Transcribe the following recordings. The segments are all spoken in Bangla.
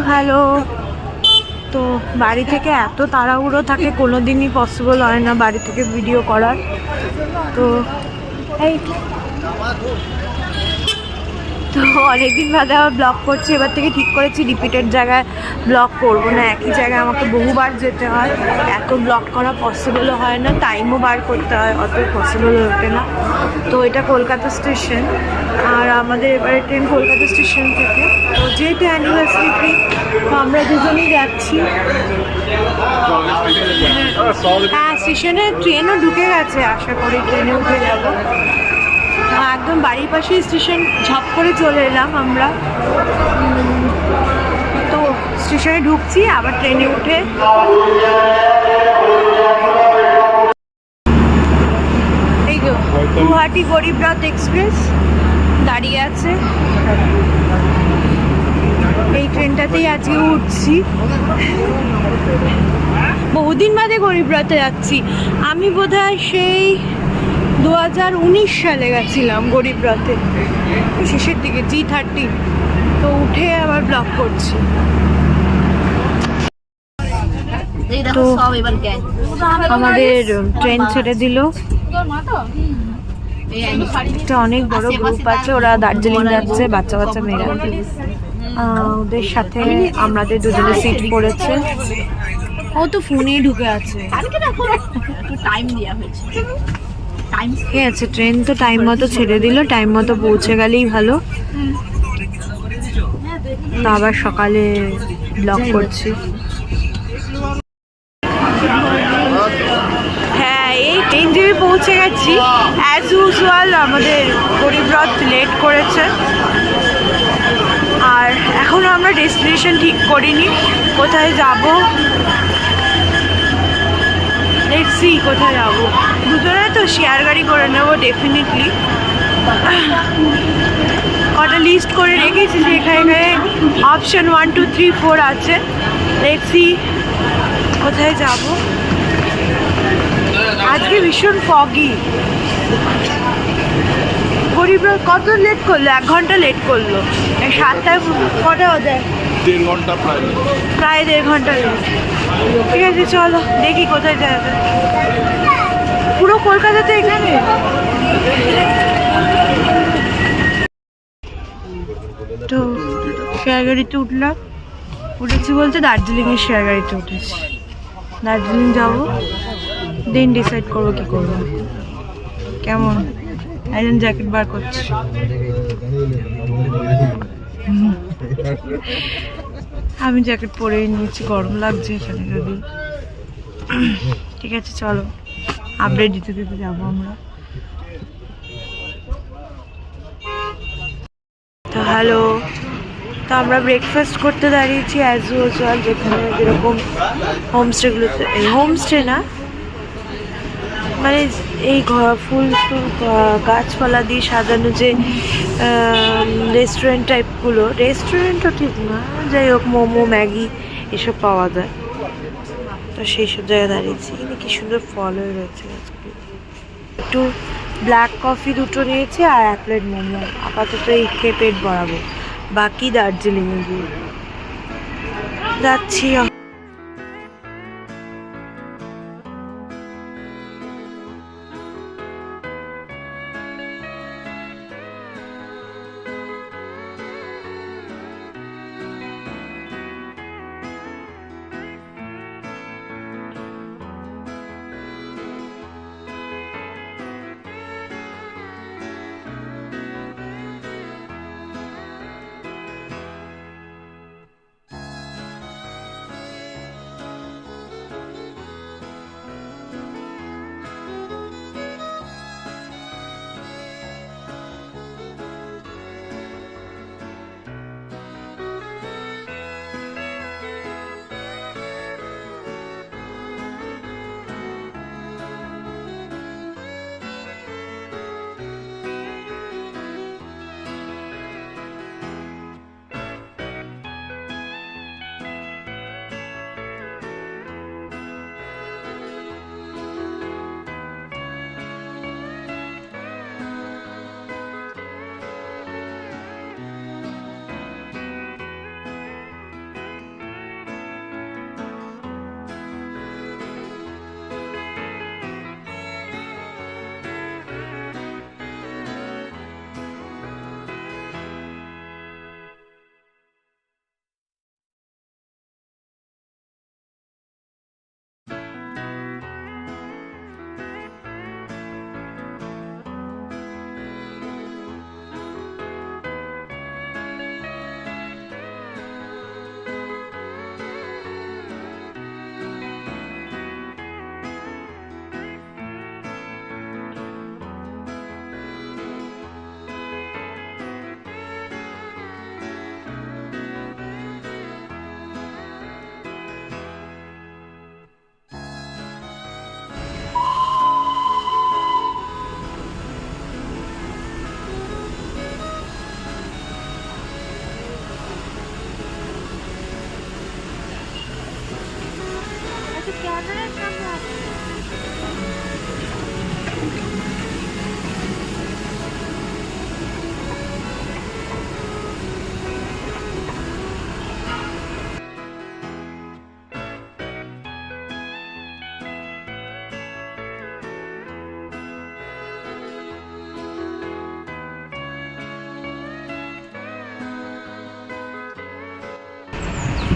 হ্যালো। তো বাড়ি থেকে এত তাড়াহুড়ো থাকে, কোনোদিনই পসিবল হয় না বাড়ি থেকে ভিডিও করার। তো এই তো অনেকদিন বাদে আবার ব্লগ করছি। এবার থেকে ঠিক করেছি রিপিটেড জায়গায় ব্লগ করবো না, একই জায়গায় আমাকে বহুবার যেতে হয়, এত ব্লগ করা পসিবলও হয় না, টাইমও বার করতে হয়, অত পসিবল ওঠে না। তো এটা কলকাতা স্টেশন, আর আমাদের এবারে ট্রেন কলকাতা স্টেশন থেকে। তো যেহেতু অ্যানিভার্সারি ট্রিপ, তো আমরা দুজনেই যাচ্ছি। হ্যাঁ, স্টেশনে ট্রেনও ঢুকে গেছে, আশা করি ট্রেনে উঠে যাবো। একদম বাড়ির পাশেই স্টেশন, ঝপ করে চলে এলাম আমরা। তো স্টেশনে ঢুকছি, আবার ট্রেনে উঠে এই তো গুয়াহাটি গরিব রথ এক্সপ্রেস দাঁড়িয়ে আছে। এই ট্রেনটাতেই আজকে উঠছি। বহুদিন বাদে গরিব রথে যাচ্ছি। আমি বোধহয় সেই 2019 সালে গেছিলাম গরিব রথে, শেষের দিকে G30। তো উঠে আবার ব্লগ করছি। তো আমাদের ট্রেন ছেড়ে দিল। একটা অনেক বড় গ্রুপ আছে, ওরা দার্জিলিং যাচ্ছে, বাচ্চা বাচ্চা মেয়েরা। ওদের সাথে আমাদের দুজনে সিট পড়েছে। ও তো ফোনেই ঢুকে আছে। ঠিক আছে, ট্রেন তো টাইম মতো ছেড়ে দিল, টাইম মতো পৌঁছে গেলেই ভালো। তো আবার সকালে ব্লগ করছি। হ্যাঁ, এই ট্রেন যে পৌঁছে গেছি। অ্যাজ ইউজুয়াল আমাদের গরিব রথ লেট করেছে, আর এখনও আমরা ডেস্টিনেশন ঠিক করিনি, কোথায় যাব। লেটস সি কোথায় যাবো। দুজনে তো শেয়ার গাড়ি করে নেবো ডেফিনেটলি। কটা লিস্ট করে রেখেছি, যেখানে অপশন 1, 2, 3, 4 আছে। লেটস সি কোথায় যাব। আজকে ভীষণ ফগি। গরিবরা কত লেট করলো, 1 ঘন্টা লেট করলো। 7টায় কটা ওদের 1.5 ঘন্টা প্রায় 1.5 ঘন্টা লেট। ঠিক আছে, চলো দেখি কোথায় যাবে। পুরো কলকাতাতে এখানে। তো শেয়ার গাড়িতে উঠেছি বলতে দার্জিলিংয়ের শেয়ার গাড়িতে উঠেছি। দার্জিলিং যাবো, দিন ডিসাইড করবো কি করবো। কেমন একজন জ্যাকেট বার করছি। আমি জ্যাকেট পরেই নিয়েছি, গরম লাগছে এখানে যদি। ঠিক আছে, চলো আপডেট দিতে দিতে যাবো আমরা। তো হ্যালো, তো আমরা ব্রেকফাস্ট করতে দাঁড়িয়েছি অ্যাজ ইউজুয়াল, যেখানে যেরকম হোমস্টেগুলোতে, এই হোমস্টে না মানে এই ফুল গাছপালা দিয়ে সাজানো যে রেস্টুরেন্ট টাইপগুলো, রেস্টুরেন্টও ঠিক না, যাই হোক মোমো ম্যাগি এসব পাওয়া যায়। তো সেই সব জায়গায় দাঁড়িয়েছি। এখানে কি সুন্দর ফল হয়ে রয়েছে। একটু ব্ল্যাক কফি দুটো নিয়েছি আর 1 প্লেট মোমো। আপাতত এই খেয়ে পেট ভরাবো, বাকি দার্জিলিংয়ে গিয়ে যাচ্ছি।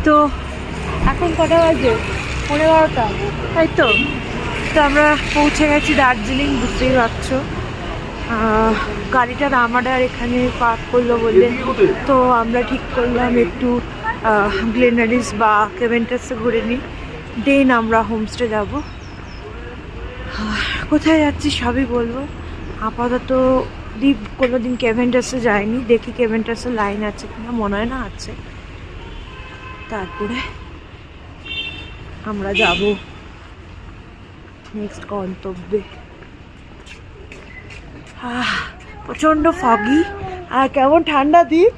তো এখন কটা বাজে? 11:30, তাই তো। তো আমরা পৌঁছে গেছি দার্জিলিং, বুঝতেই পারছো। গাড়িটা রামাডার এখানে পার্ক করলো বলে তো আমরা ঠিক করলাম একটু গ্লেনারিস বা কেভেন্টাসে ঘুরে নিই, দেন আমরা হোমস্টে যাব। কোথায় যাচ্ছি সবই বলবো। আপাতত দীপ কোনোদিন কেভেন্টাসে যায়নি, দেখি কেভেন্টাসে লাইন আছে কিনা, মনে হয় না আছে। তারপরে আমরা যাব নেক্সট গন্তব্যে। প্রচন্ড ফগি আর কেমন ঠান্ডা দ্বীপ,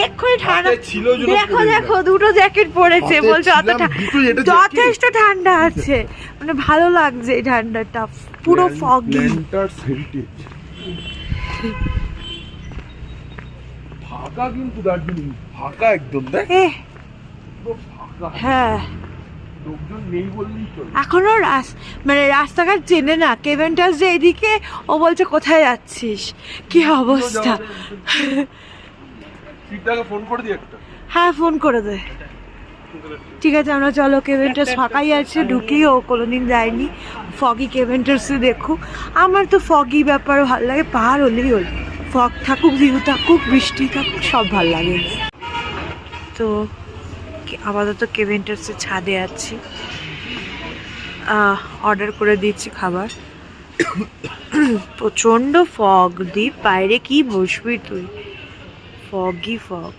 এক্ষুনি ঠান্ডা ছিল। দেখো দেখো দুটো জ্যাকেট পরেছে, বলছে যথেষ্ট ঠান্ডা আছে, মানে ভালো লাগছে এই ঠান্ডাটা, পুরো ফগি। ফাঁকা কিন্তু দার্জিলিং, ফাঁকা একদম। হ্যাঁ লোকজন নেই বললেই চলে। এখনো মানে রাস্তাঘাট চেনে না। কেভেন্টাস যে এদিকে, ও বলছে কোথায় যাচ্ছিস, কি অবস্থা। ফোন করে দিই একটা। হ্যাঁ ফোন করে দে। ঠিক আছে আমরা চলো, কেভেন্টাস ফাঁকাই আছে, ঢুকি। ও কোনোদিন যায়নি ফগি কেভেন্টাসে, দেখুক। আমার তো ফগি ব্যাপার ভালো লাগে, পাহাড় হলেই হল, ফগ থাকুক, ভিউ থাকুক, বৃষ্টি থাকুক, সব ভালো লাগে। তো আপাতত কেভেন্টাসে ছাদে আছি, অর্ডার করে দিচ্ছি খাবার। প্রচণ্ড ফগ দ্বীপ, বাইরে কি বসবি তুই, ফগই ফগ।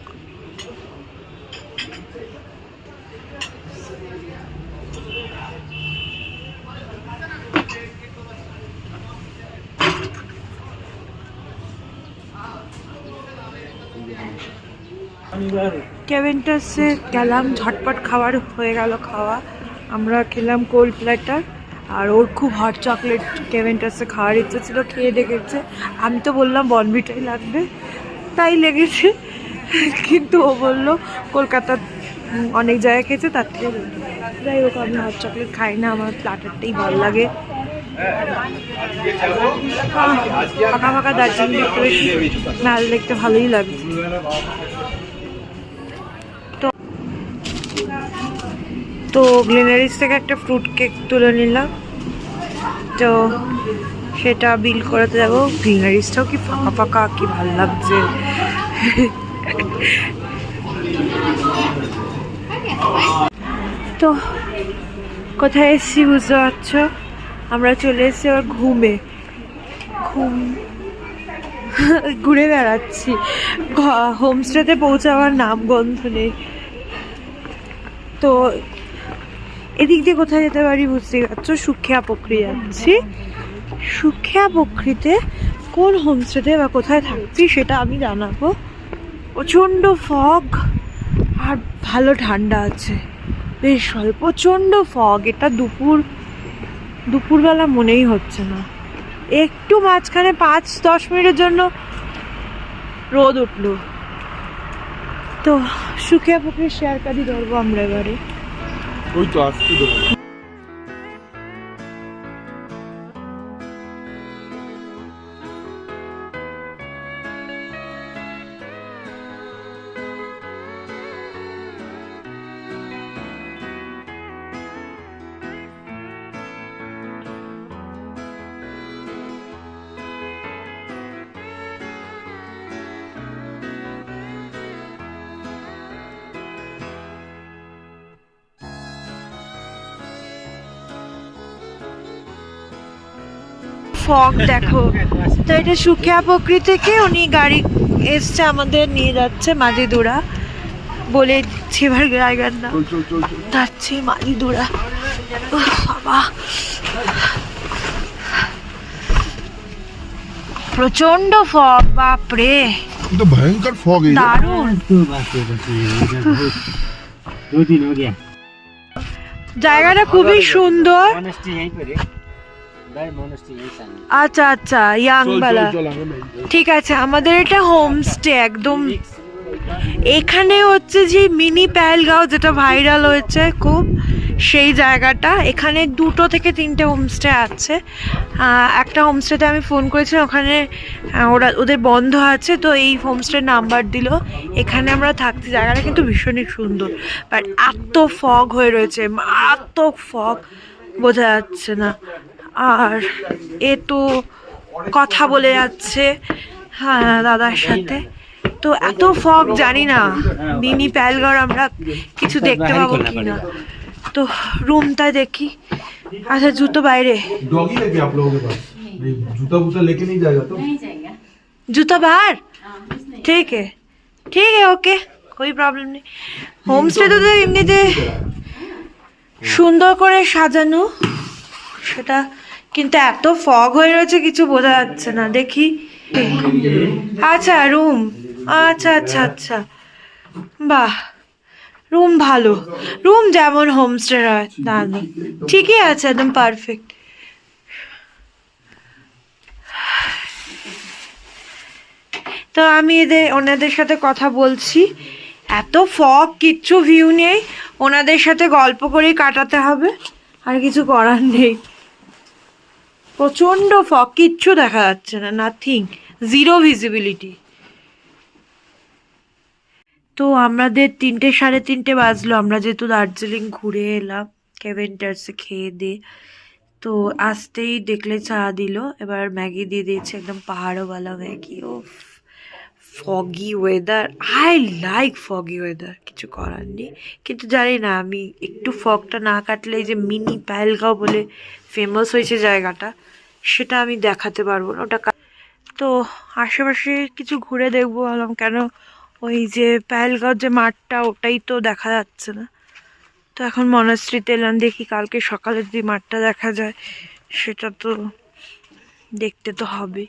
কেভেন্টাসে গেলাম, ঝটপট খাবার হয়ে গেল খাওয়া। আমরা খেলাম কোল্ড প্ল্যাটার, আর ওর খুব হট চকলেট কেভেন্টাসে খাওয়ার ইচ্ছে ছিল, খেয়ে দেখেছে। আমি তো বললাম বনভিটাই লাগবে, তাই লেগেছে, কিন্তু ও বললো কলকাতার অনেক জায়গায় খেয়েছে তার থেকে। যাই হোক, আমি হট চকলেট খাই না, আমার প্ল্যাটারটাই ভালো লাগে। ফাঁকা ফাঁকা দার্জিলিং দেখতে বেশি মেল দেখতে ভালোই লাগছে। তো গ্লেনারিস থেকে একটা ফ্রুট কেক তুলে নিলাম, তো সেটা বিল করাতে যাবো। গ্লেনারিসটাও কি ফাঁকা ফাঁকা, কি ভালো লাগছে। তো কোথায় এসছি বুঝতে পারছো, আমরা চলে এসেছি আবার ঘুরে বেড়াচ্ছি, হোমস্টেতে পৌঁছাবার নাম গন্ধ নেই। তো এদিক দিয়ে কোথায় যেতে পারি বুঝতেই পারছো, সুখিয়া পুকুরি যাচ্ছি। সুখিয়া পুকুরিতে কোন হোমস্টেতে বা কোথায় থাকছি সেটা আমি জানাবো। প্রচণ্ড ফগ আর ভালো ঠান্ডা আছে, বেশ ভালো। প্রচণ্ড ফগ, এটা দুপুরবেলা মনেই হচ্ছে না। একটু মাঝখানে 5-10 মিনিটের জন্য রোদ উঠলো। তো সুখিয়া পুকুরির শেয়ারকারি ধরবো আমরা এবারে। ওই তো আসতে দেবো। ফগ দেখো। তো এটা সুখিয়া পুকুরি থেকে উনি গাড়ি এসছে, আমাদের নিয়ে যাচ্ছে মাঝিদুরা, বলে দিচ্ছি এবার জায়গার নাম, যাচ্ছি মাঝিদুরা। বাবা প্রচন্ড ফগ, বাপরে ভয়ঙ্কর ফগ, দারুণ। জায়গাটা খুবই সুন্দর। আচ্ছা আচ্ছা, ইয়াংবালা, ঠিক আছে। আমাদের এটা হোমস্টে একদম এখানে হচ্ছে যে মিনি পেহেলগাঁও, যেটা ভাইরাল হয়েছে খুব, সেই জায়গাটা। এখানে 2 থেকে 3টে হোমস্টে আছে। একটা হোমস্টেতে আমি ফোন করেছিলাম, ওখানে ওদের বন্ধ আছে, তো এই হোমস্টের নাম্বার দিল। এখানে আমরা থাকছি, জায়গাটা কিন্তু ভীষণই সুন্দর, বাট এত ফগ হয়ে রয়েছে, মারাত্মক ফগ, বোঝা যাচ্ছে না। আর এ তো কথা বলে যাচ্ছে হ্যাঁ দাদার সাথে, তো এত ফগ, জানি না মিনি পেহেলগাঁও আমরা কিছু দেখতে পাবো কিনা। তো रूमটা দেখি। আচ্ছা জুতো বাইরে, डॉगी है क्या आप लोगों के पास? नहीं, जूता वूता लेके नहीं जाएगा तो? जूता बाहर? ठीक है ओके, कोई प्रॉब्लम नहीं। হোমস্টে তো এমনিতে সুন্দর করে সাজানো, সেটা কিন্তু এত ফগ হয়ে রয়েছে কিছু বোঝা যাচ্ছে না। দেখি, আচ্ছা রুম, আচ্ছা বাহ, রুম ভালো, রুম যেমন হোমস্টে হয় দাদা, ঠিকই আছে, একদম পারফেক্ট। তো আমি ওনাদের সাথে কথা বলছি, এত ফগ, কিচ্ছু ভিউ নেই, ওনাদের সাথে গল্প করেই কাটাতে হবে, আর কিছু করার নেই। প্রচণ্ড ফগ, কিচ্ছু দেখা যাচ্ছে না, নাথিং, জিরো ভিজিবিলিটি। তো আমাদের 3টে সাড়ে 3টে বাজলো, আমরা যেহেতু দার্জিলিং ঘুরে এলাম ক্যাভেন্টার্সে খেয়ে দিয়ে, তো আসতেই দেখলে চা দিল, এবার ম্যাগি দিয়ে দিয়েছে, একদম পাহাড়ওয়ালা ম্যাগি। ও foggy weather, I like foggy weather, কিছু করার নেই। কিন্তু জানি না, আমি একটু ফগটা না কাটলে, এই যে মিনি পেহেলগাঁও বলে ফেমাস হয়েছে জায়গাটা, সেটা আমি দেখাতে পারবো না। ওটা তো আশেপাশে কিছু ঘুরে দেখবো ভাবলাম, কেন ওই যে পেহেলগাঁও যে মাঠটা, ওটাই তো দেখা যাচ্ছে না। তো এখন মনাস্ট্রিতে এলাম, দেখি কালকে সকালে যদি মাঠটা দেখা যায়, সেটা তো দেখতে তো হবে।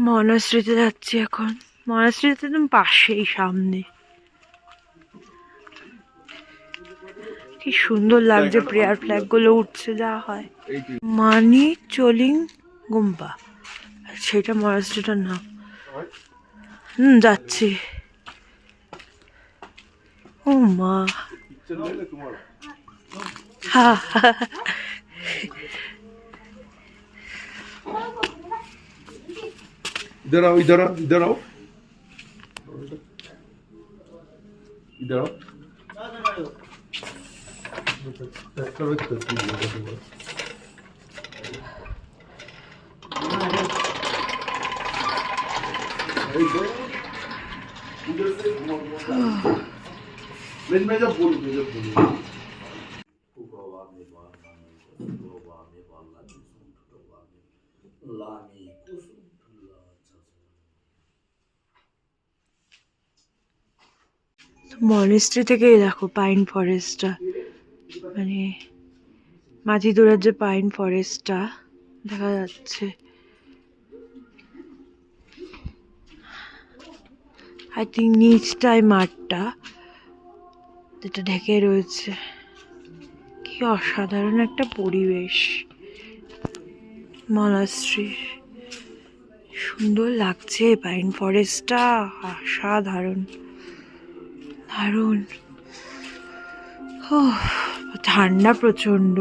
মনাস্ট্রিতে যাচ্ছি এখন, মনাস্ট্রিতে একদম পাশেই, সামনে। কি সুন্দর লাগছে, প্রেয়ার ফ্ল্যাগ গুলো উঠছে, যা হয়। মানি চোলিং গুম্বা, সেটা মনাস্ট্রিটার নাম। যাচ্ছি। ও মা, হ্যাঁ इधर आओ इधर आओ इधर आओ इधर आओ। मैं जब बोलूँ মনেস্ট্রি থেকে দেখো পাইন ফরেস্টটা, মানে মাঝিদুরার যে পাইন ফরেস্টটা দেখা যাচ্ছে। আই থিঙ্ক নিচটায় মাঠটা যেটা ঢেকে রয়েছে। কি অসাধারণ একটা পরিবেশ মনাস্ট্রির, সুন্দর লাগছে পাইন ফরেস্টটা, অসাধারণ দারুণ। ঠান্ডা প্রচন্ড।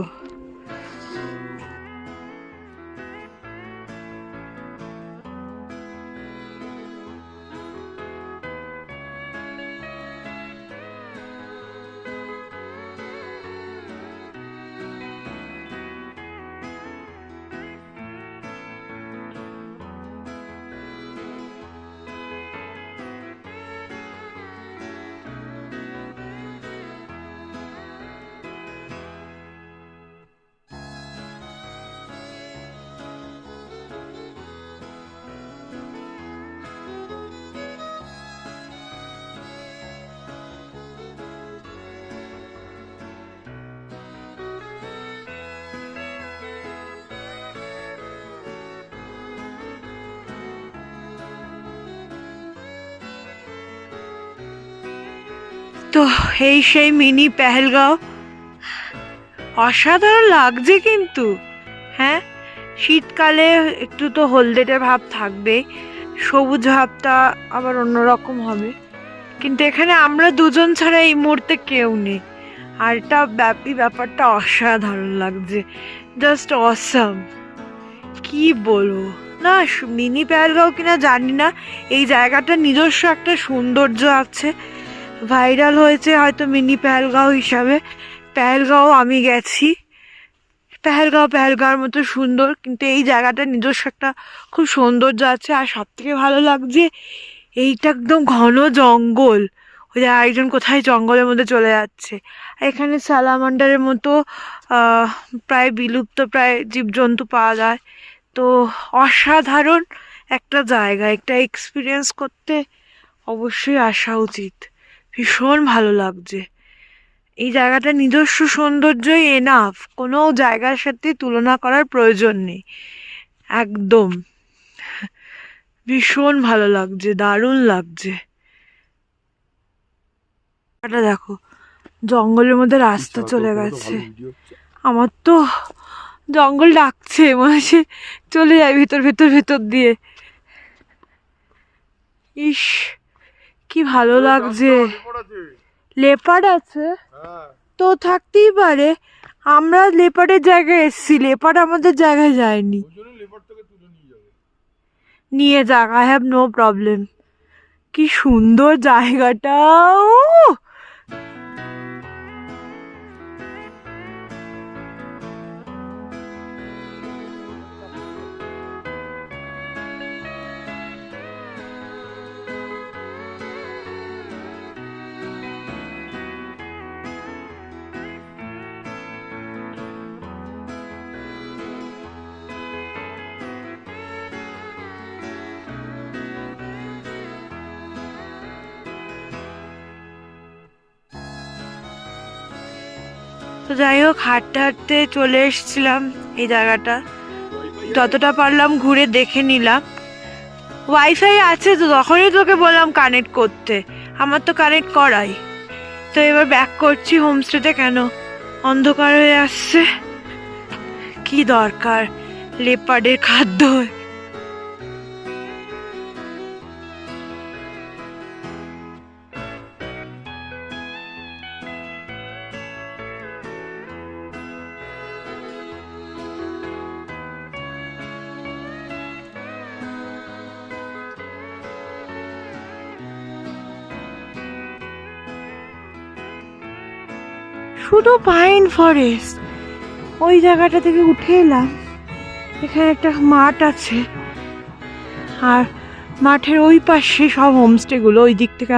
তো এই সেই মিনি পেহেলগাঁও, অসাধারণ লাগছে কিন্তু। হ্যাঁ, শীতকালে একটু তো হলদেটে ভাব থাকবে, সবুজ ভাবটা আবার অন্যরকম হবে। কিন্তু এখানে আমরা দুজন ছাড়া এই মুহূর্তে কেউ নেই, আর এটা ব্যাপারটা অসাধারণ লাগছে, জাস্ট অসাম। কি বলবো না, মিনি পেহেলগাঁও কিনা জানি না, এই জায়গাটা নিজস্ব একটা সৌন্দর্য আছে, ভাইরাল হয়েছে হয়তো মিনি পেহেলগাঁও হিসাবে। পেহেলগাঁও আমি গেছি, পেহেলগাঁওর মতো সুন্দর, কিন্তু এই জায়গাটা নিজস্ব একটা খুব সৌন্দর্য আছে। আর সব থেকে ভালো লাগছে এইটা একদম ঘন জঙ্গল, ওই যে আরেকজন কোথায় জঙ্গলের মধ্যে চলে যাচ্ছে। আর এখানে সালামান্ডারের মতো প্রায় বিলুপ্ত প্রায় জীবজন্তু পাওয়া যায়। তো অসাধারণ একটা জায়গা, একটা এক্সপিরিয়েন্স করতে অবশ্যই আসা উচিত। ভীষণ ভালো লাগছে, এই জায়গাটা নিজস্ব সৌন্দর্যই এনাফ, কোনো জায়গার সাথে তুলনা করার প্রয়োজন নেই। একদম ভীষণ ভালো লাগছে, দারুণ লাগছে। এটা দেখো, জঙ্গলের মধ্যে রাস্তা চলে গেছে। আমার তো জঙ্গল ডাকছে, মনে হচ্ছে চলে যায় ভেতর দিয়ে। ইস কি ভালো লাগছে। লেপার্ড আছে তো থাকতেই পারে, আমরা লেপার্ডের জায়গায় এসেছি, লেপার্ড আমাদের জায়গায় যায়নি। নিয়ে যাক, আই হ্যাভ নো প্রবলেম। কি সুন্দর জায়গাটা। তো যাই হোক, হাঁটতে হাঁটতে চলে এসেছিলাম এই জায়গাটা, যতটা পারলাম ঘুরে দেখে নিলাম। ওয়াইফাই আছে তো, তখনই তোকে বললাম কানেক্ট করতে, আমার তো কানেক্ট করাই। তো এবার ব্যাক করছি হোমস্টেতে, কেন অন্ধকার হয়ে আসছে, কি দরকার লেপার্ডের খাদ্য। শুধু পাইন ফরেস্ট। ওই জায়গাটা থেকে উঠে এলাম, এখানে একটা মাঠ আছে, আর মাঠের ওই পাশে সব হোমস্টেগুলো, ওই দিক থেকে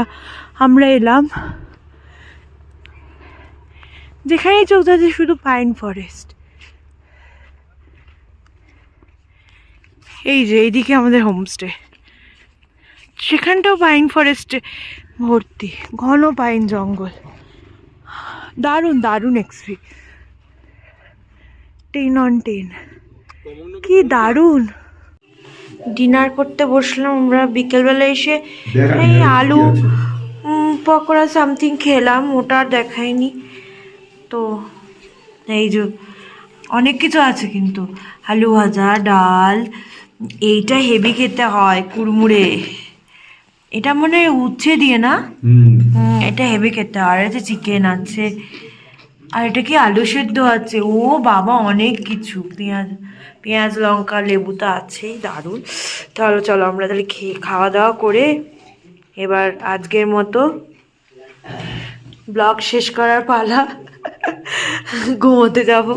আমরা এলাম। যেখানেই চোখ যাচ্ছে শুধু পাইন ফরেস্ট। এই যে এইদিকে আমাদের হোমস্টে, সেখানটাও পাইন ফরেস্টে ভর্তি, ঘন পাইন জঙ্গল। দারুণ দারুণ এক্সপিরিয়েন্স, 10 on 10, কি দারুণ। ডিনার করতে বসলাম আমরা বিকেলবেলা এসে, এই আলু পকোড়া সামথিং খেলাম, ওটা আর দেখায়নি। তো এই যে অনেক কিছু আছে, কিন্তু আলু ভাজা, ডাল, এইটা হেভি খেতে হয় কুড়মুড়ে, এটা মনে হয় উচ্ছে দিয়ে না, এটা হেভি খেতে হয়। আর আছে চিকেন আছে, আর এটা কি আলু সেদ্ধ আছে, ও বাবা অনেক কিছু, পেঁয়াজ লঙ্কা লেবু তো আছেই, দারুণ। তাহলে চলো আমরা তাহলে খাওয়া দাওয়া করে এবার আজকের মতো ব্লগ শেষ করার পালা, ঘুমোতে যাবো।